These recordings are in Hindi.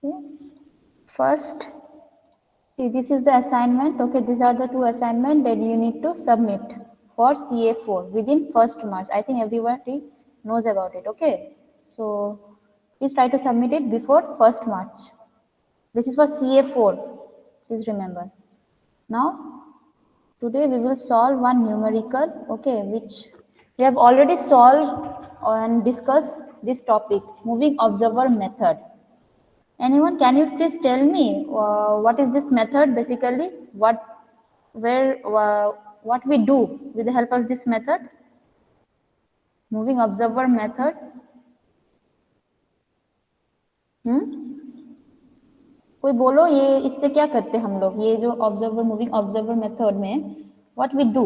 Okay. First, see, this is the assignment. Okay, these are the two assignments that you need to submit for CA4 within 1st March. I think everybody knows about it. Okay, so please try to submit it before 1st March. This is for CA4. Please remember. Now, today we will solve one numerical. Okay, which we have already solved and discussed this topic, moving observer method. Anyone, can you please tell me what is this method basically? What we do with the help of this method? Moving observer method. कोई बोलो ये इससे क्या करते हम लोग, ये जो ऑब्जर्वर मूविंग ऑब्जर्वर मेथड में व्हाट वी डू?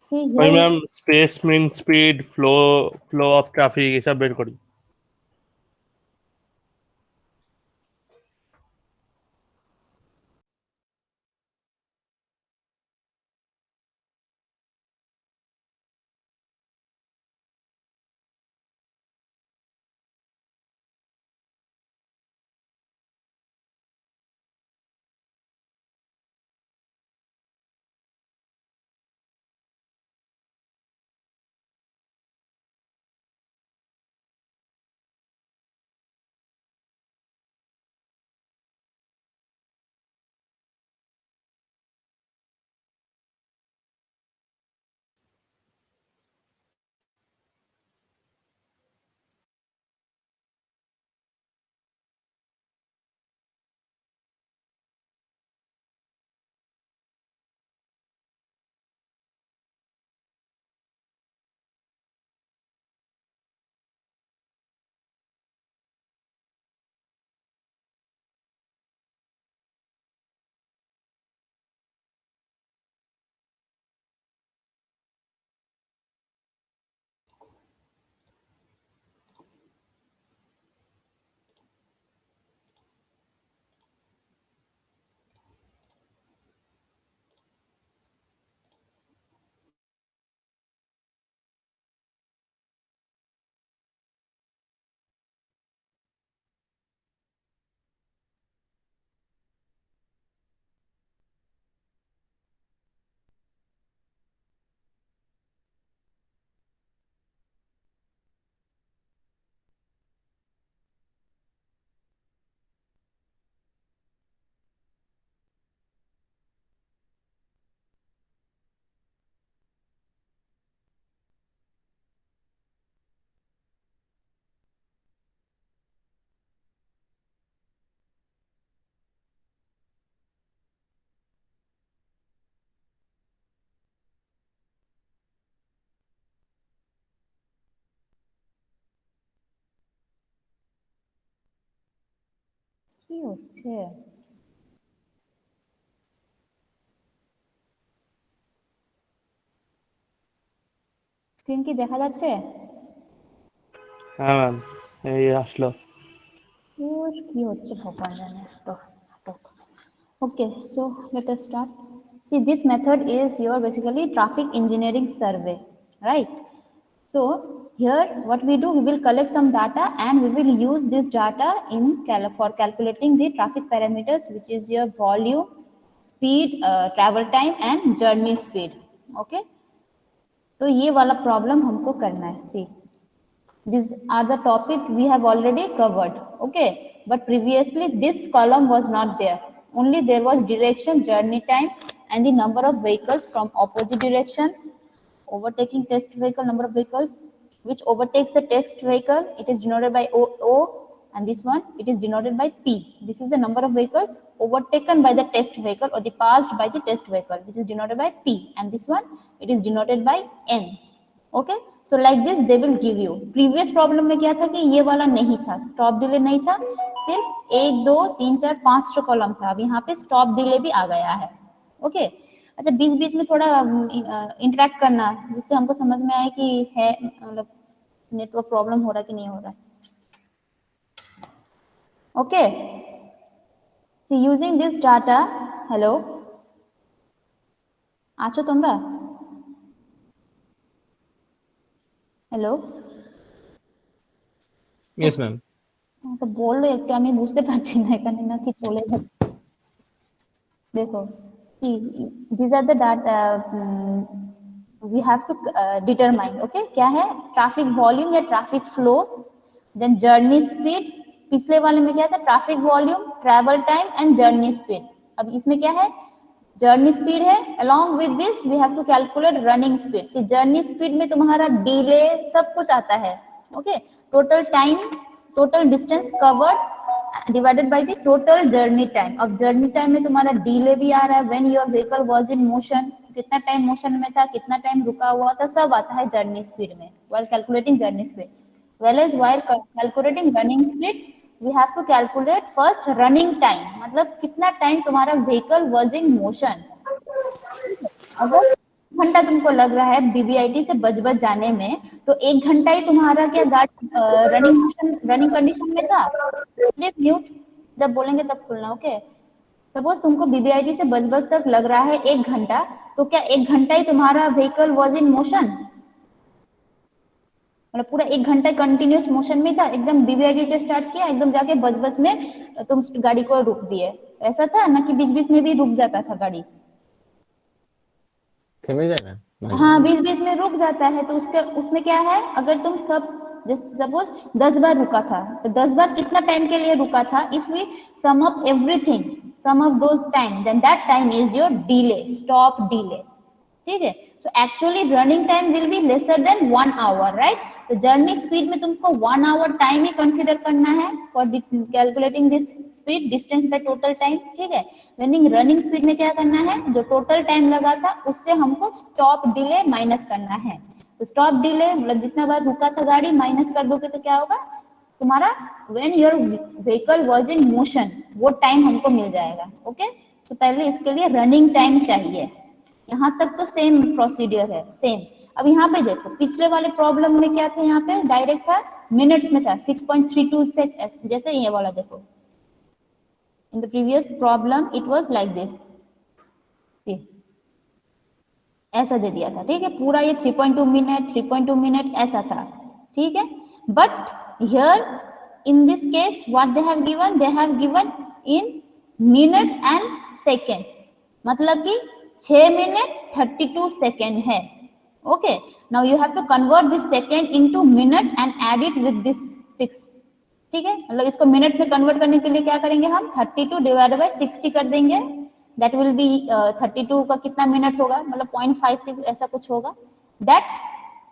See वही here, ma'am space mean speed flow of traffic ये सब बेर करी। কি হচ্ছে? স্ক্রিন কি দেখা যাচ্ছে? হ্যাঁ ম্যাম এই আসলো। ওর কি হচ্ছে ভগবান জানে। তো okay, so let us start. See, this method is your basically traffic engineering survey, right? So here what we do, we will collect some data and we will use this data for calculating the traffic parameters, which is your volume, speed, travel time and journey speed. Okay, तो ये वाला प्रॉब्लम हमको करना है. See, these are the topic we have already covered. Okay, but previously this column was not there. Only there was direction, journey time and the number of vehicles from opposite direction, overtaking test vehicle, number of vehicles which overtakes the test vehicle, it is denoted by O, and this one it is denoted by P. This is the number of vehicles overtaken by the test vehicle or the passed by the test vehicle, which is denoted by P, and this one it is denoted by N. Okay, so like this they will give you. Previous problem में क्या था कि ये वाला नहीं था, स्टॉप डिले नहीं था, सिर्फ 1 2 3 4 5 कॉलम था. अब यहाँ पे स्टॉप डिले भी आ गया है. ओके, अच्छा बीच बीच में थोड़ा इंटरेक्ट करना जिससे हमको समझ में आए कि है मतलब नेटवर्क प्रॉब्लम हो रहा है कि नहीं हो रहा है. Okay, so using this data, hello, আছো তোমরা? Hello, yes ma'am. তো বললো একটু, আমি বুঝতে পারছি না এখানে নাকি চলে যাচ্ছে। देखो, see, these are the data we have to determine, okay? क्या है? ट्रैफिक वॉल्यूम या traffic flow, then journey speed. पिछले वाले में क्या था? Traffic volume, travel time and journey speed. अब इसमें क्या है? जर्नी स्पीड है। along with this we have to calculate running speed। See journey speed में तुम्हारा डिले सब कुछ आता है, okay? Total time, total distance covered divided by the total journey time. अब जर्नी टाइम में तुम्हारा डिले भी आ रहा है, when your vehicle was in motion, कितना टाइम मोशन में था, कितना टाइम रुका हुआ था, सब आता है जर्नी स्पीड में while calculating journey speed. whereas while calculating running speed we have to calculate first running time, मतलब कितना टाइम तुम्हारा व्हीकल वाज इन मोशन। अगर घंटा तुमको लग रहा है बीबीआईटी से बजबज जाने में, तो 1 घंटा ही तुम्हारा क्या गाड़ी रनिंग मोशन, रनिंग कंडीशन में था। प्लीज म्यूट, जब बोलेंगे तब खुलना, ओके? सपोज तुमको बीबीआईटी से बजबज तक लग रहा है 1 घंटा, तो क्या 1 घंटा ही तुम्हारा व्हीकल वाज इन मोशन? मतलब पूरा 1 घंटा कंटिन्यूस मोशन में था, एकदम बीबीआईटी से स्टार्ट किया, एकदम जाके बजबज में तुम गाड़ी को रुक दिए, ऐसा था ना? कि बीच बीच में भी रुक जाता था गाड़ी? থেমে যায় না মানে हाँ, बीच बीच में रुक जाता है। तो उसके उसमें क्या है? अगर तुम सब, जैसे सपोज 10 बार रुका था, तो 10 बार कितना टाइम के लिए रुका था? If we sum up everything, sum up those time, then that time is your delay, stop delay, ठीक है? So actually running time will be lesser than 1 hour, right? तो जर्नी स्पीड में तुमको 1 आवर टाइम ही कंसीडर करना है for calculating this speed distance by total time, ठीक है? रनिंग स्पीड में क्या करना है? जो टोटल टाइम लगा था उससे हमको स्टॉप डिले माइनस करना है। तो स्टॉप डिले मतलब जितना बार रुका था गाड़ी माइनस कर दोगे तो क्या होगा तुम्हारा? When your vehicle was in motion, वो टाइम हमको मिल जाएगा, ओके? सो पहले इसके लिए रनिंग टाइम चाहिए। यहाँ तक तो सेम प्रोसीडियर है, सेम। अब यहाँ पे देखो, पिछले वाले प्रॉब्लम में क्या था? यहाँ पे डायरेक्ट था, मिनट्स में था, 6.32 सेकंड, जैसे ये वाला देखो। In the previous problem it was like this, see ऐसा दे दिया था, ठीक है? पूरा ये 3.2 मिनट, 3.2 मिनट ऐसा था, ठीक है? But here in this case what they have given? They have given in minute and second, मतलब कि 6 मिनट 32 सेकेंड है, okay? Now you have to convert this second into minute and add it with this 6, ठीक है? मतलब इसको मिनट में कन्वर्ट करने के लिए क्या करेंगे हम? 32 डिवाइडेड बाय 60 कर देंगे, दैट विल बी 32 का कितना मिनट होगा? मतलब 0.56 ऐसा कुछ होगा, दैट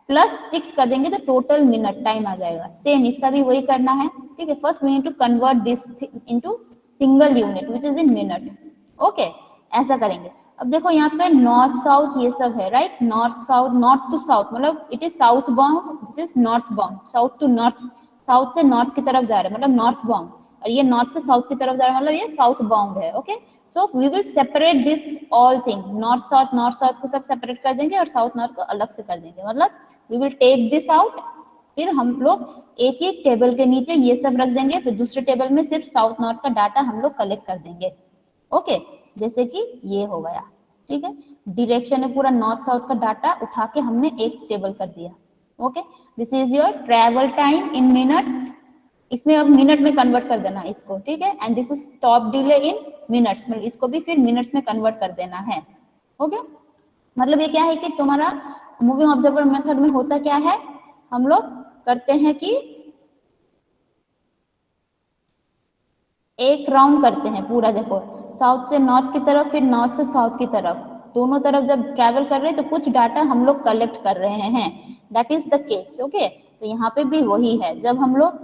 प्लस 6 कर देंगे तो टोटल मिनट टाइम आ जाएगा। सेम इसका भी वही करना है, ठीक है? First we need to convert this into single unit which is in minute, okay? ऐसा करेंगे। अब देखो यहाँ पे नॉर्थ साउथ ये सब है, right? North south, north to south, मतलब it is south bound, this is north bound, south to north, south से नॉर्थ की तरफ जा रहा है मतलब नॉर्थ बाउंड, और ये नॉर्थ से साउथ की तरफ जा रहा है मतलब ये साउथ बाउंड है, okay? So we will separate this all thing, north south को सब सेपरेट कर देंगे और साउथ नॉर्थ को अलग से कर देंगे, मतलब we will take this out. फिर हम लोग एक एक टेबल के नीचे ये सब रख देंगे, फिर दूसरे टेबल में सिर्फ साउथ नॉर्थ का डाटा हम लोग कलेक्ट कर देंगे, ओके? जैसे कि ये हो गया, ठीक है? डायरेक्शन है पूरा नॉर्थ साउथ का डाटा उठा के हमने एक टेबल कर दिया, okay? This is your travel time in minute, इसमें अब मिनट में कन्वर्ट कर देना इसको, ठीक है? And this is stop delay in minutes, मतलब इसको भी फिर मिनट्स में कन्वर्ट कर देना है, ओके? मतलब ये क्या है कि तुम्हारा मूविंग ऑब्जर्वर मेथड में होता क्या है? हम लोग करते हैं कि एक राउंड करते हैं पूरा, देखो साउथ से नॉर्थ की तरफ, फिर नॉर्थ से साउथ की तरफ, दोनों तरफ जब ट्रैवल कर रहे हैं तो कुछ डाटा हम लोग कलेक्ट कर रहे हैं, that is the case, okay? तो यहाँ पे भी वही है, जब हम लोग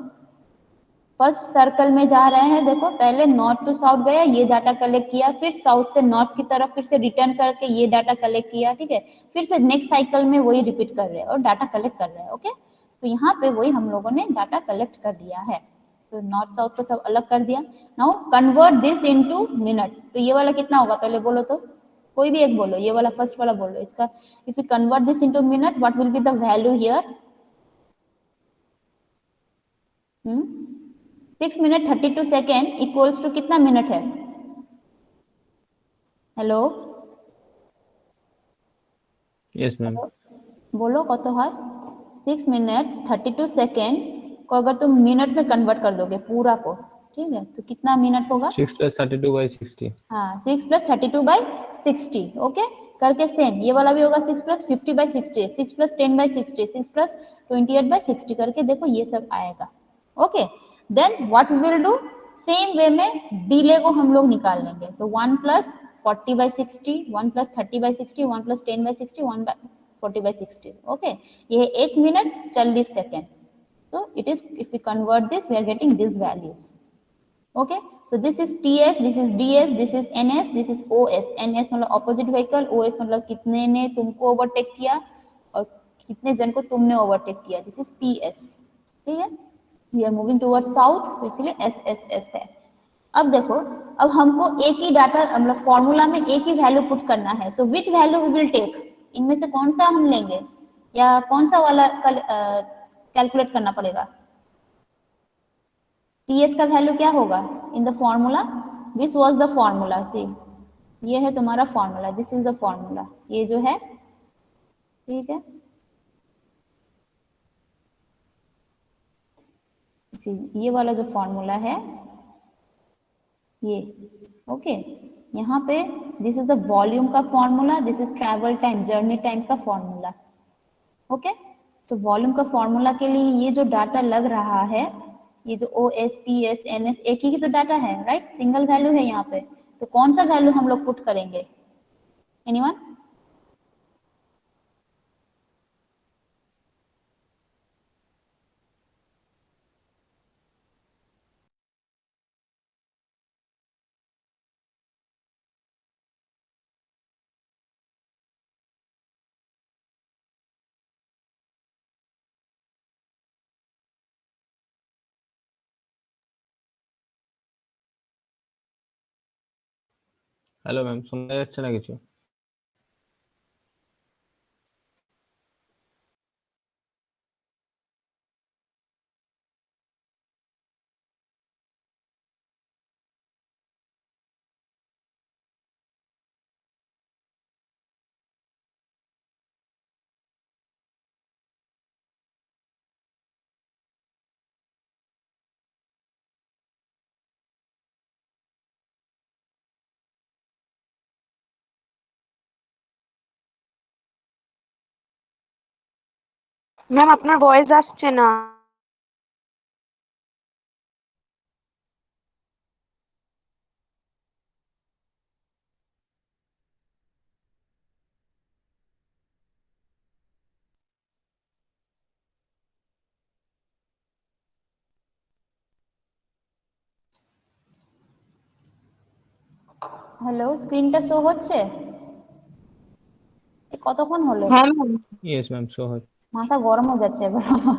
फर्स्ट सर्कल में जा रहे हैं, देखो पहले नॉर्थ टू साउथ गया, ये डाटा कलेक्ट किया, फिर साउथ से नॉर्थ की तरफ फिर से रिटर्न करके ये डाटा कलेक्ट किया, ठीक है? फिर से नेक्स्ट साइकिल में वही रिपीट कर रहे हैं और डाटा कलेक्ट कर रहे हैं, ओके? तो यहाँ पे वही हम लोगों ने डाटा कलेक्ट कर लिया है, तो नॉर्थ साउथ को सब अलग कर दिया। Now convert this into minute, तो ये वाला कितना होगा पहले बोलो तो, कोई भी एक बोलो, ये वाला फर्स्ट वाला बोलो इसका। If you convert this into minute what will be the value here? 6 minute 32 second equals to कितना मिनट है? हेलो यस मैम बोलो कत है? 6 मिनट्स 32 सेकेंड को अगर तुम मिनट में कन्वर्ट कर दोगे पूरा को, ठीक है, तो कितना मिनट होगा? 6 + 32/60। हाँ, 6 + 32/60, ओके। करके सेम ये वाला भी होगा 6 + 50/60, 6 + 10/60, 6 + 28/60 करके देखो ये सब आएगा, okay. Then what we will do, same way में डिले को हम लोग निकाल लेंगे। तो 1 + 40/60, 1 + 30/60, 1 + 10/60, 1 + 40/60, ओके। ये 1 minute 40 second. So it is, if we convert this, we are getting these values. Okay, so this is TS, this is DS, this is NS, this is OS. NS मतलब opposite vehicle, OS मतलब कितने ने तुमको ओवरटेक किया और कितने जन को तुमने ओवरटेक किया. This is PS. ठीक है, we are moving towards south, तो इसलिए SSS है. अब देखो, अब हमको एक ही डाटा मतलब फॉर्मूला में एक ही वैल्यू पुट करना है. So which value we will take, इनमें से कौन सा हम लेंगे या कौन सा वाला कैलकुलेट करना पड़ेगा? टीएस का वैल्यू क्या होगा in the formula? This was the formula, see ये है तुम्हारा formula, this is the formula, ये जो है, ठीक है, ये वाला जो फॉर्मूला है ये, ओके। यहाँ पे दिस इज द वॉल्यूम का formula, this is travel time, journey time का फॉर्मूला, ओके। सो वॉल्यूम का फॉर्मूला के लिए ये जो डाटा लग रहा है, ये जो OS, PS, NS एक ही तो डाटा है, राइट, सिंगल वैल्यू है यहाँ पे, तो कौन सा वैल्यू हम लोग पुट करेंगे? एनीवन? হ্যালো ম্যাম, শোনা যাচ্ছে না কিছু? ম্যাম আপনার ভয়েস আসছে না। হ্যালো, স্ক্রিনটা শো হচ্ছে? কতক্ষণ হলো? হ্যাঁ ম্যাম। ইয়েস ম্যাম, শো হচ্ছে। মাথা গরম হয়ে যাচ্ছে এবার আমার।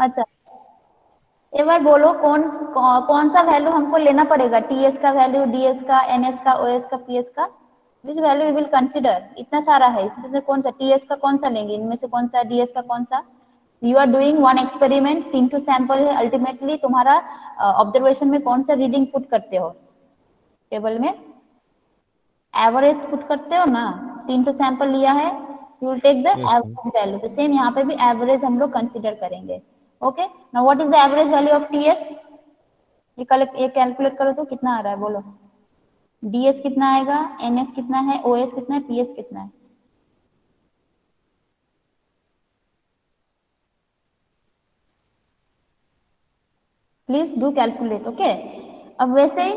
अच्छा, এবার बोलो कौन सा वैल्यू हमको लेना पड़ेगा? टीएस का वैल्यू, डीएस का, एनएस का, ओएस का, पीएस का, which value we will consider? इतना सारा है, इसमें से कौन सा टीएस का कौन सा लेंगे, इनमें से कौन सा डीएस का कौन सा? You are doing one experiment, 3 two sample है, अल्टीमेटली तुम्हारा ऑब्जर्वेशन में कौन सा रीडिंग पुट करते हो? टेबल में एवरेज पुट करते हो ना, 3 टू सैंपल लिया है, you will take the average value, तो सेम यहाँ पे भी एवरेज हम लोग कंसीडर करेंगे, okay. Now what is the average value of TS? ये कैलकुलेट करो तो कितना आ रहा है, बोलो। डीएस कितना आएगा, एनएस कितना है, ओएस कितना है, पीएस कितना है? Please do calculate, okay. अब वैसे ही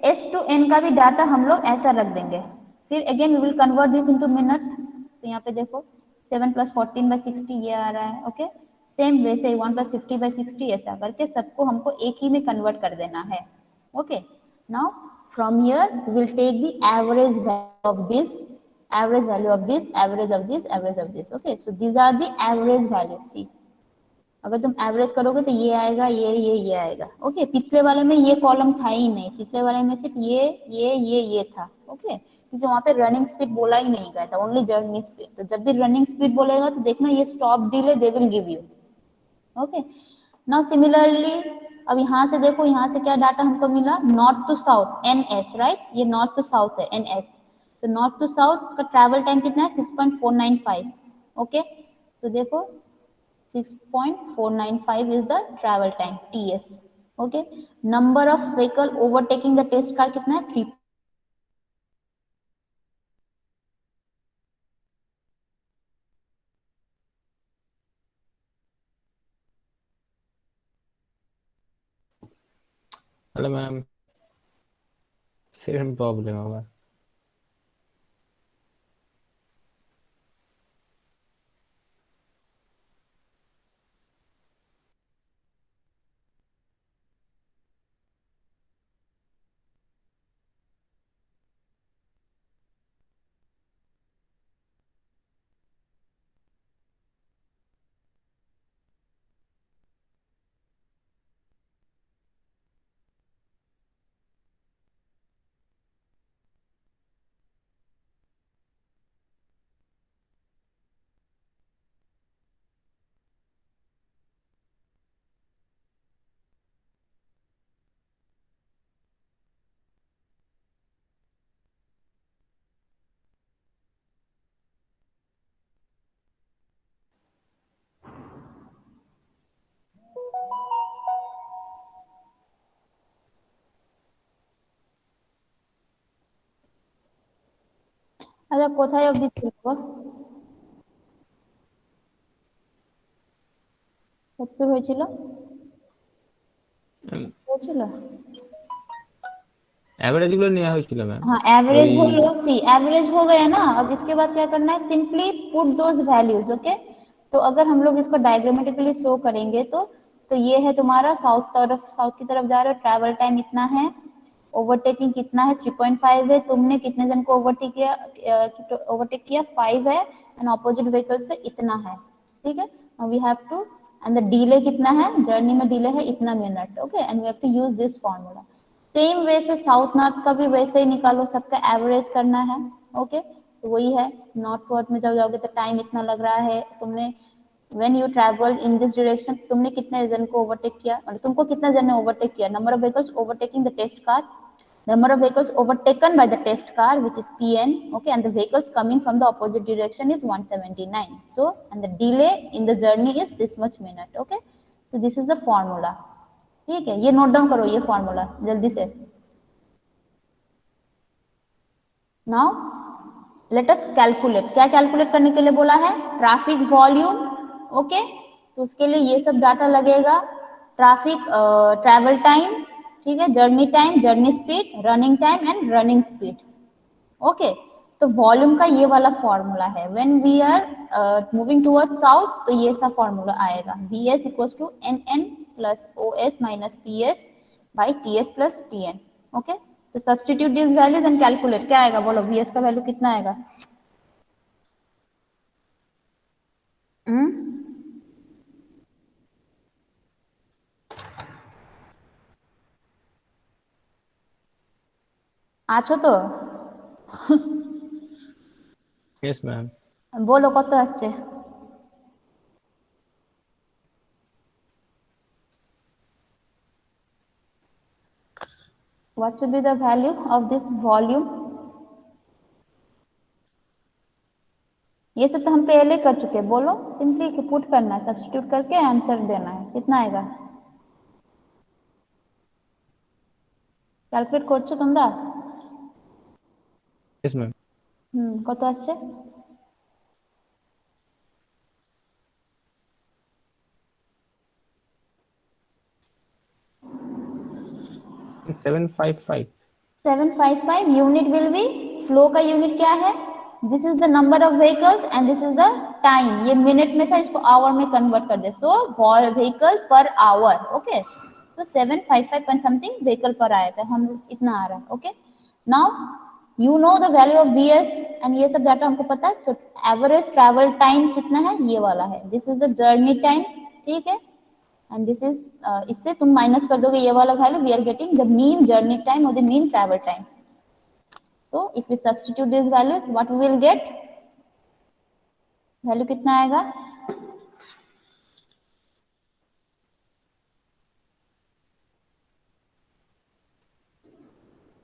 एस टू एन का भी डाटा हम लोग ऐसा रख देंगे, फिर again we will convert this into minute. तो यहाँ पे देखो 7 + 14/60 ये आ रहा है, ओके। सेम वैसे ही 1 + 50/60 ऐसा करके सबको हमको एक ही में कन्वर्ट कर देना है, okay. Now from here we will take the average value of this, average value of this, average of this, average of this, okay. So these are the average value, see अगर तुम एवरेज करोगे तो ये आएगा, ये आएगा, ओके। पिछले वाले में ये कॉलम था ही नहीं, पिछले वाले में सिर्फ ये था, ओके, क्योंकि वहां पे रनिंग स्पीड बोला ही नहीं गया था, ओनली जर्नी स्पीड। तो जब भी रनिंग स्पीड बोलेगा तो देखना ये stop delay they will give you, okay. Now similarly अब यहाँ से देखो, यहाँ से क्या डाटा हमको मिला, north to south, NS, right, ये नॉर्थ टू साउथ है, NS। तो नॉर्थ टू साउथ का ट्रैवल टाइम कितना है, 6.495, ओके। तो देखो 6.495 is the travel time TS. Okay, number of vehicle overtaking the test car कितना है 3. हेलो मैम, सेम प्रॉब्लम होगा। আচ্ছা কোথায় অবধি ছিল 70 হয়েছিল হয়েছিল एवरेज गुलो नेওয়া হয়েছিল ম্যাম। हाँ एवरेज हो लो सी एवरेज हो गया ना। अब इसके बाद क्या करना है simply put those values okay. तो अगर हम लोग इसको डायग्रामेटिकली शो करेंगे तो ये है तुम्हारा साउथ की तरफ जा रहे हो ट्रैवल टाइम इतना है ओवरटेकिंग कितना है 3.5 है तुमने कितने जन को ओवरटेक किया 5 है एंड ऑपोजिट व्हीकल से इतना है ठीक है। We have to and the delay कितना है जर्नी में डिले है इतना minute okay and we have to use this formula. Same way से साउथ नॉर्थ का भी वैसे ही निकालो सबका एवरेज करना है ओके। तो वही है नॉर्थ में जब जाओगे तो टाइम इतना लग रहा है तुमने when you travel in this direction तुमने कितने जन को ओवरटेक किया मतलब तुमको कितने जन ने ओवरटेक किया number of vehicles overtaking the test car number of vehicles overtaken by the test car which is pn okay and the vehicles coming from the opposite direction is 179 so and the delay in the journey is this much minute okay so this is the formula ठीक है ये नोट डाउन करो ये फॉर्मूला जल्दी से। नाउ लेट अस कैलकुलेट क्या कैलकुलेट करने के लिए बोला है ट्रैफिक वॉल्यूम ओके। तो उसके लिए ये सब डाटा लगेगा ट्रैफिक ट्रैवल टाइम ठीक है journey speed running time and running speed okay. तो वॉल्यूम का ये वाला फॉर्मूला है when we are moving towards south तो ये सा फॉर्मूला आएगा vs equals to nn plus os minus ps by ts plus tn okay. तो substitute this values and calculate क्या आएगा बोलो vs का वैल्यू कितना आएगा আছো তো यस मैम। বলো কত আসছে what should be the value of this volume ये सब तो हम पहले कर चुके हैं बोलो सिंपली पुट करना है सब्स्टिट्यूट करके आंसर देना है कितना आएगा ক্যালকুলেট করছো তোমরা यस मैम। কত আসছে 755 755 यूनिट विल बी फ्लो का यूनिट क्या है this is the number of vehicles and this is the time ये मिनट में था इसको आवर में कन्वर्ट कर दे so vehicle per hour okay so 755 point something vehicle per आया था हम इतना आ रहा है okay. Now you know the value of vs and ये सब डाटा हमको पता है सो एवरेज ट्रैवल टाइम कितना है ये वाला है this is the journey time ठीक है एंड दिस इज इससे तुम माइनस कर दोगे ये वाला value we are getting the mean journey time और द मीन ट्रैवल टाइम। तो if we substitute this values what we will get value कितना आएगा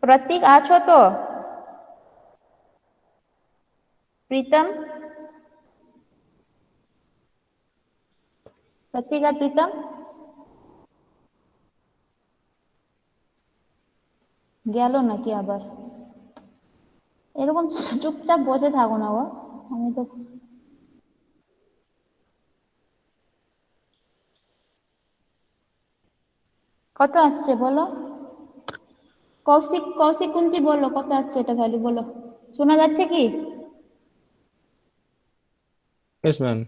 प्रतीक आछो तो प्रीतम प्रतीक আর প্রীতম গেল নাকি আবার? এরকম চুপচাপ বসে থাকো না গো, আমি তো কত আসছে বলো? কৌশিক কৌশিক কুন্তি বলো কত আসছে এটা ভ্যালু বলো, শোনা যাচ্ছে কি? Yes ma'am.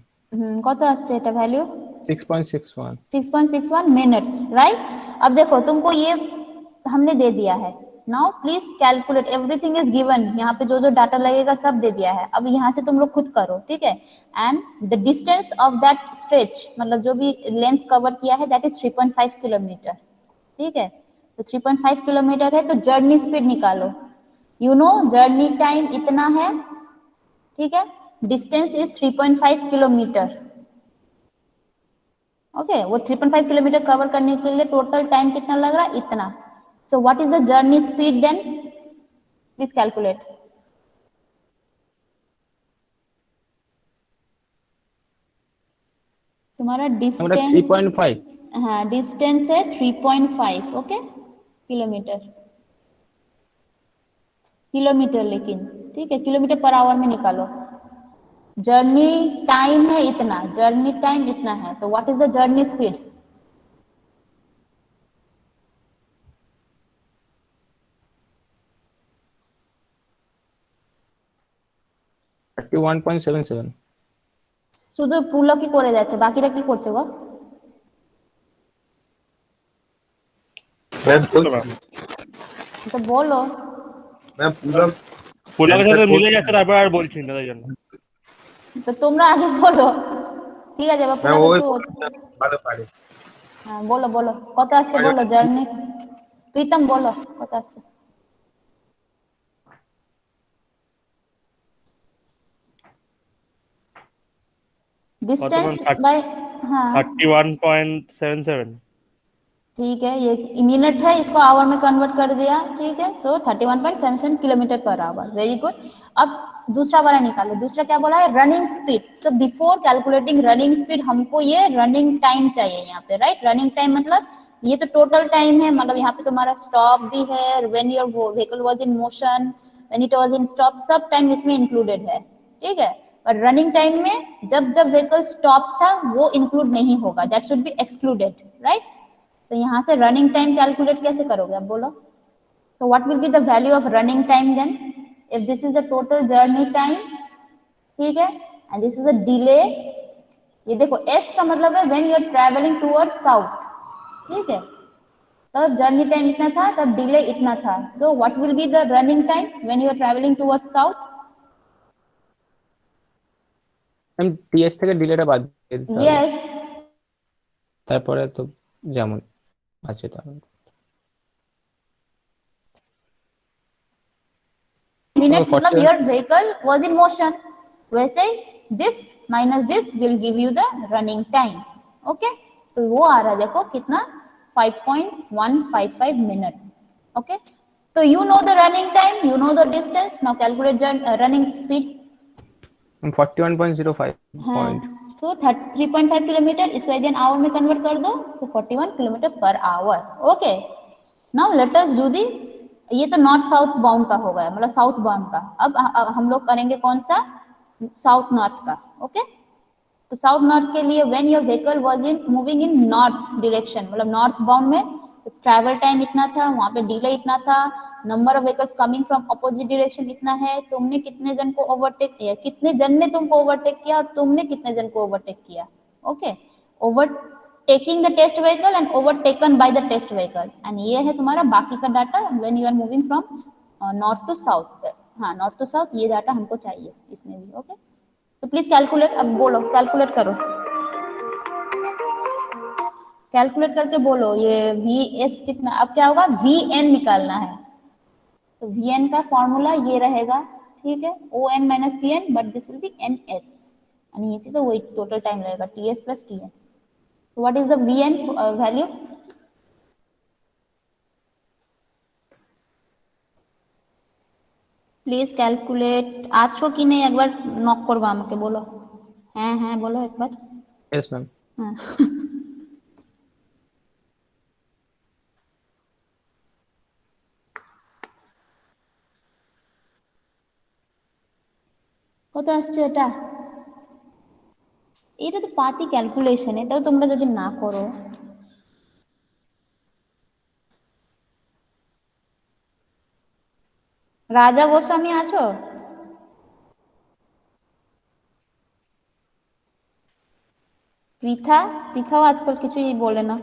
কত আসছে এটা ভ্যালু? 6.61। 6.61 minutes, right? अब देखो तुमको ये हमने दे दिया है। Now please calculate, everything is given, यहाँ पे जो जो डाटा लगेगा सब दे दिया है। अब यहाँ से तुम लोग खुद करो, ठीक है? And the distance of that stretch, मतलब जो भी लेंथ कवर किया है दैट इज 3.5 किलोमीटर, ठीक है? तो 3.5 किलोमीटर है, तो जर्नी स्पीड निकालो। यू नो जर्नी टाइम इतना है, ठीक है? Distance is 3.5 kilometre, okay? वो 3.5 किलोमीटर कवर करने के लिए टोटल टाइम कितना लग रहा है? इतना। So what is the journey speed then? Please calculate. तुम्हारा हमारा डिस्टेंस, 3.5। हाँ डिस्टेंस है 3.5, ओके? किलोमीटर, किलोमीटर लेकिन, ठीक है? किलोमीटर पर आवर में निकालो। जर्नी टाइम है इतना, जर्नी टाइम इतना है, तो what is the journey speed? Thirty 1.77। শুধু পুলকই করে যাচ্ছে, বাকিরা কি করছে গো? मैम বলো ম্যাম। তো বলো। मैम पूरा পুলকের সাথে answer মিলে করতে যাচ্ছে, তারপর আর বলছি না তাই জন্য। তো তোমরা আগে বলো, ঠিক আছে? বা मैं পুলক वही একটু, ভালো পারি। হ্যাঁ বলো বলো কত আসছে বলো জার্নি। প্রীতম বলো কত আসছে? Distance ma'am? बाय, हाँ 31.77। ठीक है, ये मिनट है, इसको आवर में कन्वर्ट कर दिया, ठीक है? सो 31.77 kilometre per hour, very good. अब दूसरा वाला निकालो। दूसरा क्या बोला है? Running speed. So before calculating running speed हमको ये रनिंग टाइम चाहिए यहाँ पे, राइट? रनिंग टाइम मतलब ये तो टोटल टाइम है, मतलब यहाँ पे तुम्हारा स्टॉप भी है, when your vehicle was in motion, when it was in stop, सब टाइम इसमें इंक्लूडेड है, ठीक है? और रनिंग टाइम में जब जब व्हीकल स्टॉप था वो इंक्लूड नहीं होगा, that should be excluded, right? तो यहाँ से रनिंग टाइम कैलकुलेट कैसे करोगे आप बोलो? So what will be the value of running time then? If this is the total journey time, ठीक है? And this is a delay. ये देखो S का मतलब है when you are traveling towards south, ठीक है? तब जर्नी टाइम इतना था, तब डिले इतना था. So what will be the running time when you are traveling towards south? আমি টিএক্স থেকে ডিলেটা বাদ দিয়ে দিতে হবে, Yes. তারপরে তো যেমন আছে তেমন। Minutes Oh, 40 मतलब your vehicle was in motion. वैसे this minus this will give you the running time. Okay? तो वो आ रहा है देखो कितना 5.155 minute. Okay? So you know the running time, you know the distance. Now calculate running speed. 41.05 point. So 3.5 kilometre, इसको again hour में convert कर दो. So 41 kilometre per hour. Okay? Now let us do the, ये तो नॉर्थ साउथ बाउंड का हो गया, मतलब साउथ बाउंड का। अब हम लोग करेंगे कौन सा? साउथ नॉर्थ का, ओके? तो साउथ नॉर्थ के लिए when your vehicle was in moving in north direction, मतलब नॉर्थ बाउंड में, तो ट्रैवल टाइम इतना था, वहां पे डिले इतना था, number of vehicles coming from opposite direction इतना है, तुमने कितने जन को ओवरटेक किया, कितने जन ने तुमको ओवरटेक किया, और तुमने कितने जन को ओवरटेक किया, okay? Overtaking the test vehicle and overtaken by the test vehicle, and ये है तुम्हारा बाकी का data when you are moving from north to south. हाँ, नॉर्थ टू साउथ ये डाटा हमको चाहिए इसमें भी, ओके? तो प्लीज कैलकुलेट, अब बोलो, कैलकुलेट करो, कैलकुलेट करके बोलो ये वी एस कितना, अब क्या होगा? वी एन निकालना है, तो वी एन का फॉर्मूला ये रहेगा, ठीक है? O N minus V N, but this will be N S, और ये चीज वही टोटल टाइम लगेगा, T S plus T N. So what is the Vn value? Please calculate. आछो कि नहीं एक बार नॉक करवा আমাকে বলো। হ্যাঁ হ্যাঁ বলো একবার। Yes ma'am. হ্যাঁ কত আসছে এটা? এটা তো পাতি ক্যালকুলেশন, এটাও তোমরা যদি না করো। রাজা গোস্বামী আছো? পৃথাও আজকাল কিছুই বলে না।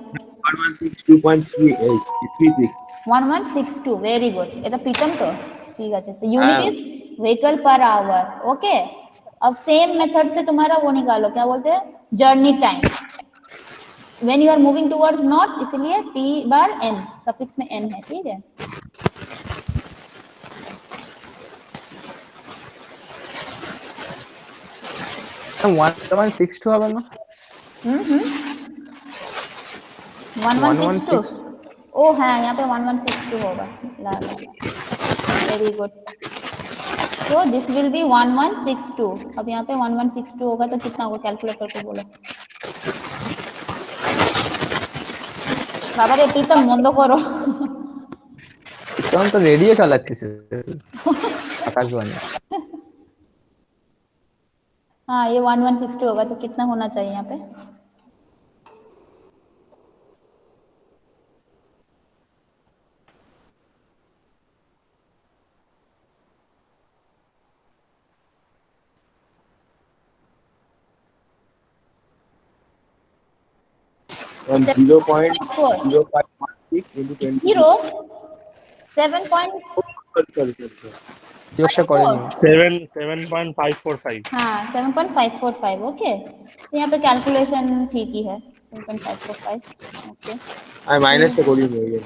1162.36 1162, वेरी गुड। এটা प्रीतम तो ठीक है। तो यूनिट हाँ is vehicle per hour. Okay, अब सेम मेथड से तुम्हारा वो निकालो, क्या बोलते हैं, journey time. When you are moving towards north, इसलिए t बार n, सफिक्स में n है, ठीक है। हम 1162 হবে না? 1162। ओ हाँ, यहाँ पे 1162 होगा। ला ला, वेरी गुड। तो दिस विल बी 1162। अब यहाँ पे 1162 होगा तो कितना होगा, कैलकुलेट करके बोलो। বাবা রে প্রীতম, বন্ধ করো। তখন তো রেডিও চালাচ্ছিস আকাশবাণী। हाँ, ये 1162 होगा तो कितना होना चाहिए यहाँ पे? and 0.0516 into 20. 0 7. Sorry. যোগটা করেনি। 7.545। हाँ 7.545। ओके, तो यहाँ पे कैलकुलेशन ठीक ही है, 7.545। Okay I minus the coding here.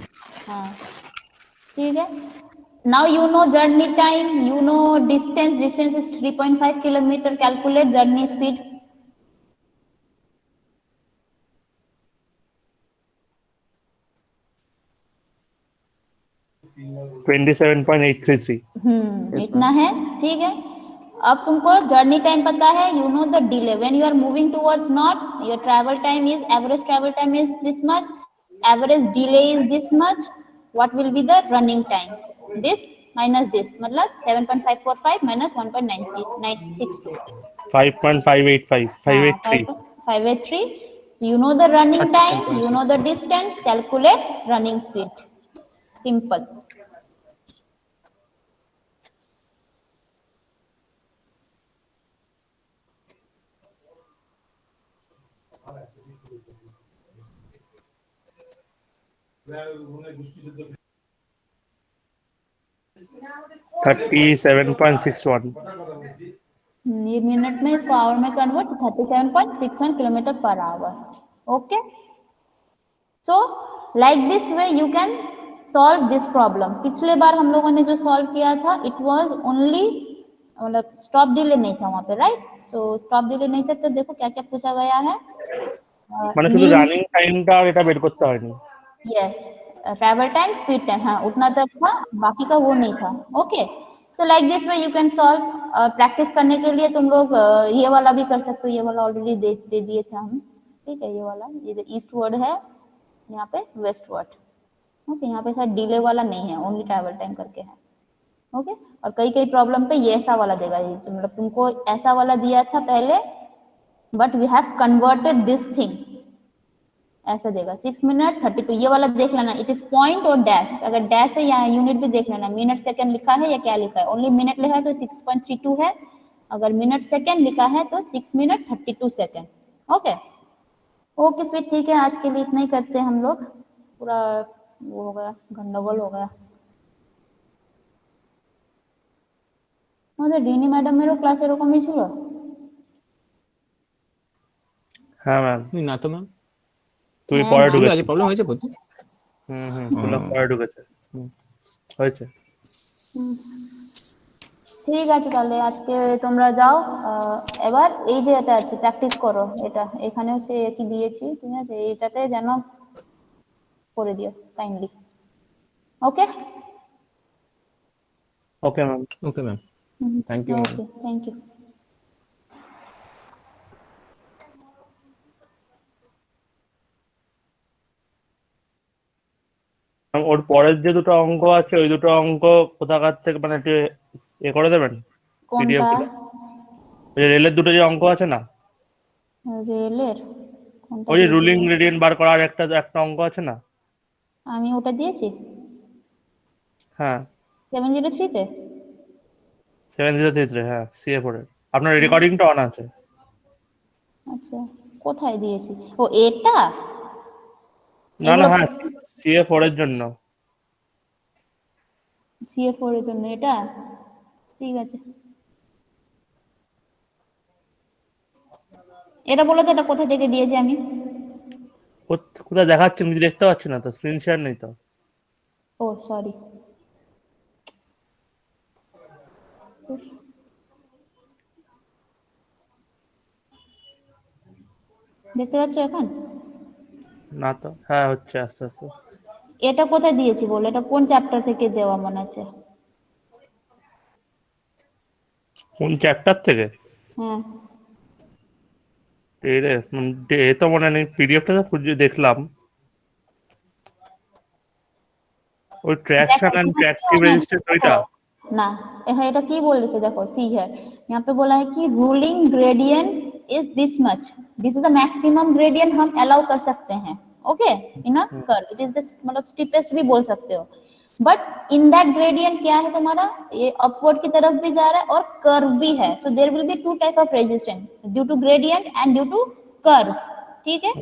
हाँ ठीक है। Now you know journey time, you know distance is 3.5 kilometre. Calculate journey speed. इतना है, ठीक है। अब तुमको जर्नी टाइम पता है, you know the delay. When you are moving towards north, your travel time is, average travel time is this much, average delay is this much. What will be the running time? This minus this, मतलब 7.545 minus 1.962, 5.585, 583। 583। You know the running time, you know the distance, calculate running speed. Simple. Thirty 7.61। ये मिनट में इसको आवर में कन्वर्ट, 37.61 किलोमीटर पर hour. Okay, so like this way you can solve this problem. पिछले बार हम लोगों ने जो सॉल्व किया था, इट वाज ओनली, मतलब स्टॉप डिले नहीं था वहां पे, राइट। सो स्टॉप डिले नहीं था, तो देखो क्या क्या पूछा गया है। মানে শুধু রানিং টাইমটা আর এটা বের করতে হয়নি। Yes, travel time, speed time, हाँ उतना तक था, बाकी का वो नहीं था। Okay, so like this way you can solve. Practice करने के लिए तुम लोग ये वाला भी कर सकते हो, ये वाला ऑलरेडी दे दिए थे हम, ठीक है। ये वाला, ये ईस्ट वर्ड है, यहाँ पे वेस्ट वर्ड। ओके, यहाँ पे शायद डिले वाला नहीं है, ओनली ट्रैवल टाइम करके है। ओके, और कई प्रॉब्लम पे ये ऐसा वाला देगा, मतलब तुमको ऐसा वाला दिया था पहले, but we have converted this thing, ऐसा देगा। 6 मिनट 32, ये वाला देख लेना, इट इज पॉइंट और डैश। अगर डैश है या यूनिट भी देख लेना, मिनट सेकंड लिखा है या क्या लिखा है। ओनली मिनट लिखा है तो 6.32 है, अगर मिनट सेकंड लिखा है तो 6 मिनट 32 सेकंड। ओके ओके, फिर ठीक है, आज के लिए इतना ही करते हैं हम लोग। पूरा वो हो गया, गंडगोल हो गया। আমাদের রিনি ম্যাডামেরও ক্লাস এরকমই ছিল। হ্যাঁ ম্যাম, না তো ম্যাম, তুমি পরে ছিল, ঢুকেছো। আজ প্রবলেম হয়েছে প্রচুর। তোমরা পরে ঢুকেছে, হয়েছে। ঠিক আছে, তাহলে আজকে তোমরা যাও। এবার এই যে এটা আছে, প্র্যাকটিস করো। এটা এখানেও সে একই দিয়েছি, ঠিক আছে, এইটাতে যেন করে দিও kindly. Okay okay ma'am. Okay ma'am, thank you ma'am. Okay, thank you. ওর পরের যে দুটো অঙ্ক আছে, ওই দুটো অঙ্ক কোথাকার থেকে মানে একটু এ করে দেবেন, পিডিএফ কোনটা? গুলো। ওই যে রেলের দুটো যে অঙ্ক আছে না, রেলের কোনটা ওই যে দিয়েছি রুলিং বলো? গ্রেডিয়েন্ট বার করার একটা অঙ্ক আছে না। আমি ওটা দিয়েছি হ্যাঁ 703-তে। 703, হ্যাঁ CA4 এর। আপনার রেকর্ডিংটা অন আছে। আচ্ছা, কোথায় দিয়েছি? ও এটা, না না, এগুলো হ্যাঁ CA4 এর জন্য। CA4 এর জন্য এটা, ঠিক আছে। এটা বলো তো, এটা কোথা থেকে দিয়েছি আমি? কোথায় দেখাচ্ছে আমি দেখতে পাচ্ছি না তো, স্ক্রিন শেয়ার নেই তো। ও সরি, দেখতে পাচ্ছ এখন? না তো, হ্যাঁ হচ্ছে আস্তে আস্তে। এটা কোথায় দিয়েছি বলো, এটা কোন চ্যাপ্টার থেকে দেওয়া মনে আছে? কোন চ্যাপ্টার থেকে? হ্যাঁ, এ তো মনে নেই, পিডিএফটা তো খুঁজে দেখলাম। ওই ट्रैक्शन एंड ट्रैक्टिव रेजिस्टेंस ওইটা। ना, এটা কি বলেছে দেখো, सी है यहाँ पे बोला है कि ruling gradient is this much, this is the maximum gradient हम अलाउ कर सकते हैं, okay, in a curve it is the मतलब स्टीपेस्ट भी बोल सकते हो, बट इन दैट ग्रेडियंट क्या है तुम्हारा, ये अपवर्ड की तरफ भी जा रहा है और कर्व भी है, so there will be two type of resistance due to gradient and due to curve, ठीक है।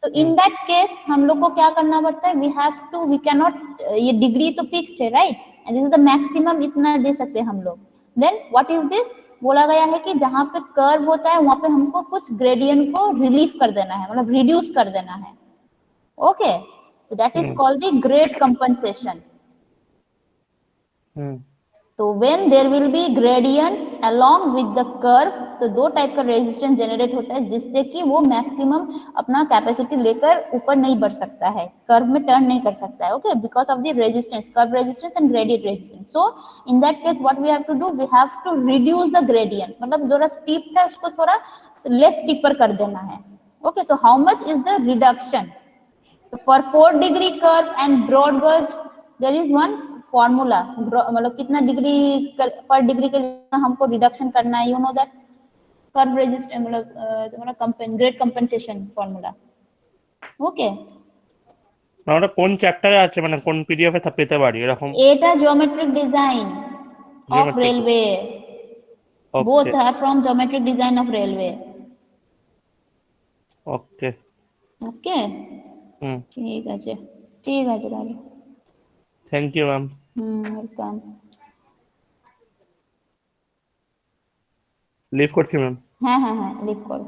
तो इन दैट केस हम लोग को क्या करना पड़ता है, we have to, we can not, ये डिग्री तो फिक्स्ड है right, and this is the maximum, इतना दे सकते हैं हम लोग। देन व्हाट इज दिस, बोला गया है कि जहां पे कर्व होता है वहां पे हमको कुछ ग्रेडियंट को रिलीफ कर देना है, मतलब रिड्यूस कर देना है, okay, so that is called the grade compensation. तो when there will be gradient along with the curve, तो दो टाइप का रेजिस्टेंस जनरेट होता है जिससे कि वो मैक्सिमम अपना कैपेसिटी लेकर ऊपर नहीं बढ़ सकता है, कर्व में टर्न नहीं कर सकता है, okay, because of the resistance, curve resistance and gradient resistance. So in that case what we have to do, we have to reduce the gradient, मतलब जो स्टीप था उसको थोड़ा लेस स्टीपर कर देना है, okay. So how much is the reduction, for 4 degree curve and broad gauge there is one formula, मतलब कितना डिग्री पर डिग्री के लिए हमको रिडक्शन करना है, you know that curve resistance, मतलब तुम्हारा ग्रेड कंपनसेशन फॉर्मूला, ओके। না ওটা কোন চ্যাপ্টারে আছে, মানে কোন পিডিএফ এ পেতে পারি এরকম? এটা geometric design of Geometric. Railway, both okay are from geometric design of railway, okay. Okay, ঠিক আছে, ঠিক আছে তাহলে, thank you ma'am. Welcome. Leave করছি ম্যাম। হ্যাঁ হ্যাঁ হ্যাঁ, লিভ করো।